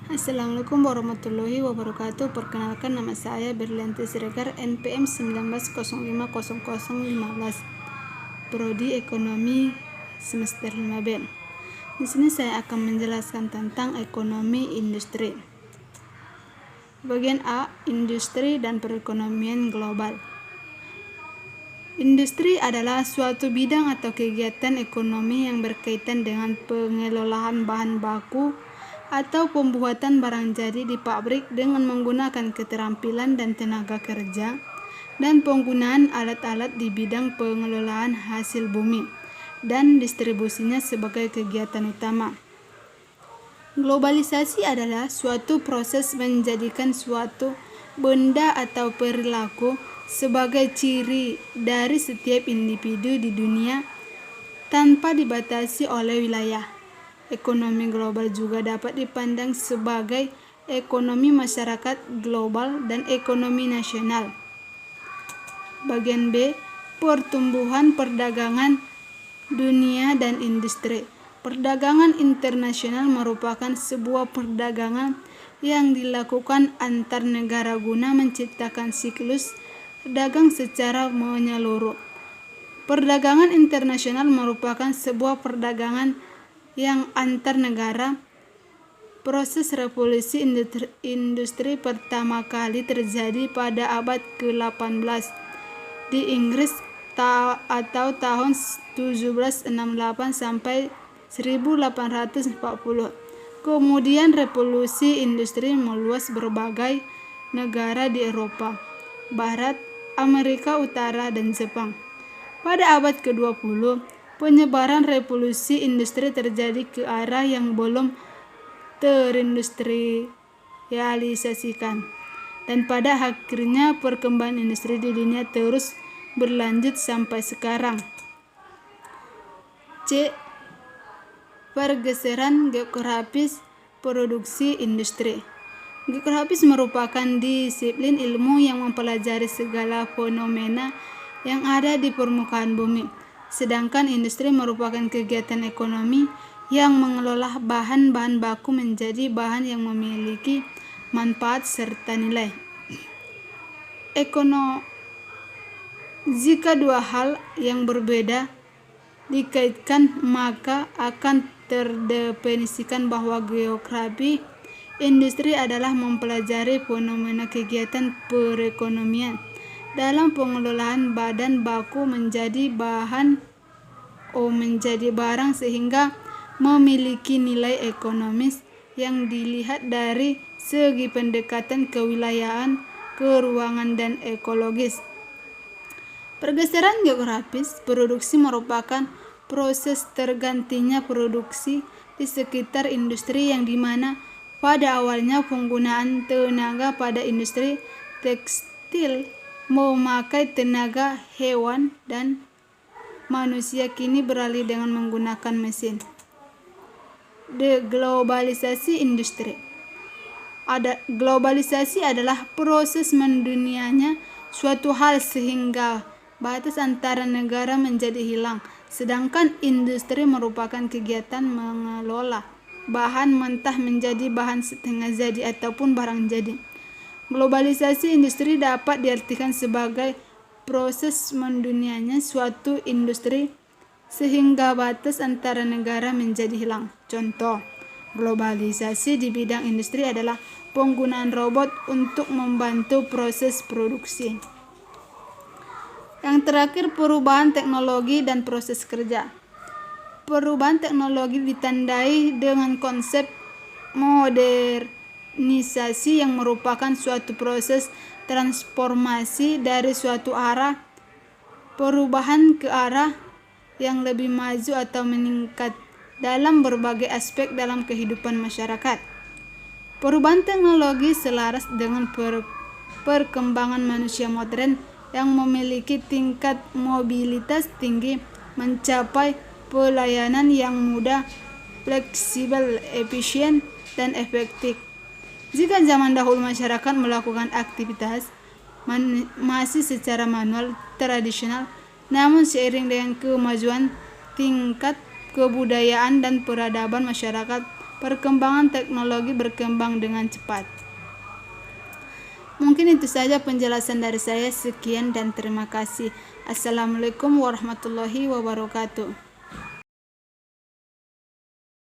Assalamualaikum warahmatullahi wabarakatuh. Perkenalkan, nama saya Berlianti Siregar, NPM 19050015, Prodi Ekonomi semester 5B. Di sini saya akan menjelaskan tentang ekonomi industri. Bagian A, industri dan perekonomian global. Industri adalah suatu bidang atau kegiatan ekonomi yang berkaitan dengan pengelolaan bahan baku atau pembuatan barang jadi di pabrik dengan menggunakan keterampilan dan tenaga kerja, dan penggunaan alat-alat di bidang pengelolaan hasil bumi dan distribusinya sebagai kegiatan utama. Globalisasi adalah suatu proses menjadikan suatu benda atau perilaku sebagai ciri dari setiap individu di dunia tanpa dibatasi oleh wilayah. Ekonomi global juga dapat dipandang sebagai ekonomi masyarakat global dan ekonomi nasional. Bagian B, pertumbuhan perdagangan dunia dan industri. Perdagangan internasional merupakan sebuah perdagangan yang dilakukan antar negara guna menciptakan siklus dagang secara menyeluruh. Perdagangan internasional merupakan sebuah perdagangan yang antar negara. Proses revolusi industri pertama kali terjadi pada abad ke-18 di Inggris atau tahun 1768 sampai 1840. Kemudian revolusi industri meluas berbagai negara di Eropa Barat, Amerika Utara, dan Jepang. Pada abad ke-20, penyebaran revolusi industri terjadi ke arah yang belum terindustrialisasikan, dan pada akhirnya perkembangan industri di dunia terus berlanjut sampai sekarang. C. Pergeseran geografis produksi industri. Geografis merupakan disiplin ilmu yang mempelajari segala fenomena yang ada di permukaan bumi. Sedangkan industri merupakan kegiatan ekonomi yang mengelola bahan-bahan baku menjadi bahan yang memiliki manfaat serta nilai. Jika dua hal yang berbeda dikaitkan, maka akan terdefinisikan bahwa geografi industri adalah mempelajari fenomena kegiatan perekonomian dalam pengelolaan bahan baku menjadi barang sehingga memiliki nilai ekonomis yang dilihat dari segi pendekatan kewilayahan, keruangan, dan ekologis. Pergeseran geografis produksi merupakan proses tergantinya produksi di sekitar industri yang dimana pada awalnya penggunaan tenaga pada industri tekstil memakai tenaga hewan dan manusia kini beralih dengan menggunakan mesin. Deglobalisasi industri. Globalisasi adalah proses mendunianya suatu hal sehingga batas antara negara menjadi hilang, sedangkan industri merupakan kegiatan mengelola bahan mentah menjadi bahan setengah jadi ataupun barang jadi. Globalisasi industri dapat diartikan sebagai proses mendunianya suatu industri sehingga batas antara negara menjadi hilang. Contoh globalisasi di bidang industri adalah penggunaan robot untuk membantu proses produksi. Yang terakhir, perubahan teknologi dan proses kerja. Perubahan teknologi ditandai dengan konsep modernisasi yang merupakan suatu proses transformasi dari suatu arah perubahan ke arah yang lebih maju atau meningkat dalam berbagai aspek dalam kehidupan masyarakat. Perubahan teknologi selaras dengan perkembangan manusia modern yang memiliki tingkat mobilitas tinggi, mencapai pelayanan yang mudah, fleksibel, efisien, dan efektif. Jika zaman dahulu masyarakat melakukan aktivitas masih secara manual tradisional, namun seiring dengan kemajuan tingkat kebudayaan dan peradaban masyarakat Perkembangan teknologi berkembang dengan cepat. Mungkin itu saja penjelasan dari saya. Sekian dan terima kasih. Assalamualaikum warahmatullahi wabarakatuh.